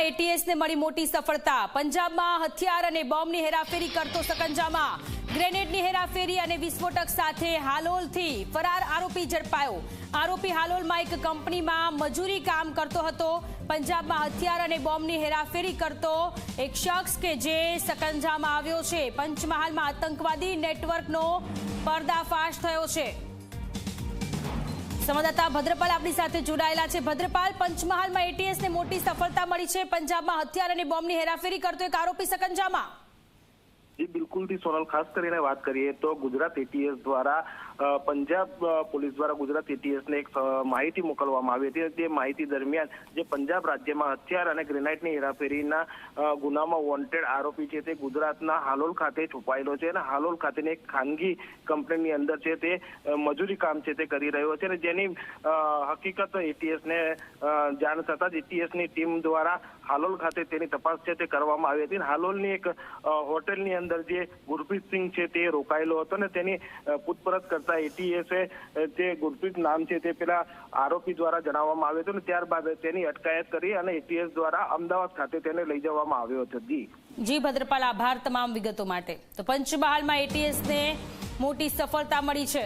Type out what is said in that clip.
પંચમહાલમાં એટીએસને મળી મોટી સફળતા। પંજાબમાં હથિયાર અને બોમ્બની હેરાફેરી કરતો સકંજામાં। ગ્રેનેડની હેરાફેરી અને વિસ્ફોટક સાથે હાલોલથી ફરાર આરોપી ઝડપાયો। આરોપી હાલોલમાં એક કંપનીમાં મજૂરી કામ કરતો હતો। પંજાબમાં હથિયાર અને બોમ્બની હેરાફેરી કરતો એક શખ્સ કે જે સકંજામાં આવ્યો છે। પંચમહાલમાં આતંકવાદી નેટવર્કનો પર્દાફાશ થયો છે। સંવાદદાતા ભદ્રપાલ આપણી સાથે જોડાયેલા છે। ભદ્રપાલ, પંચમહાલમાં એટીએસને મોટી સફળતા મળી છે। પંજાબમાં હથિયાર અને બોમ્બની હેરાફેરી કરતો એક આરોપી સકંજામાં। જી બિલકુલ થી સોનલ, ખાસ કરીને વાત કરીએ તો ગુજરાત એટીએસ દ્વારા પંજાબ પોલીસ દ્વારા ગુજરાત એટીએસને એક માહિતી મોકલવામાં આવી હતી। તે માહિતી દરમિયાન જે પંજાબ રાજ્યમાં હથિયાર અને ગ્રેનાઇટની હેરાફેરીના ગુનામાં વોન્ટેડ આરોપી છે તે ગુજરાતના હાલોલ ખાતે છુપાયેલો છે અને હાલોલ ખાતેની એક ખાનગી કંપનીની અંદર છે તે મજૂરી કામ છે તે કરી રહ્યો છે અને જેની હકીકત એટીએસને જાણ થતાં જ એટીએસની ટીમ દ્વારા હાલોલ ખાતે તેની તપાસ છે તે કરવામાં આવી હતી। હાલોલની એક હોટેલની અંદર જે ગુરપ્રીતસિંહ છે તે રોકાયેલો હતો અને તેની પૂછપરછ કરતા એટીએસે જે ગુરપ્રીત નામ છે તે પેલા આરોપી દ્વારા જણાવવામાં આવ્યું હતું અને ત્યારબાદ તેની અટકાયત કરી અને એટીએસ દ્વારા અમદાવાદ ખાતે તેને લઈ જવામાં આવ્યો હતો। જી ભદ્રપાલ, આભાર તમામ વિગતો માટે। તો પંચમહાલમાં એટીએસને મોટી સફળતા મળી છે।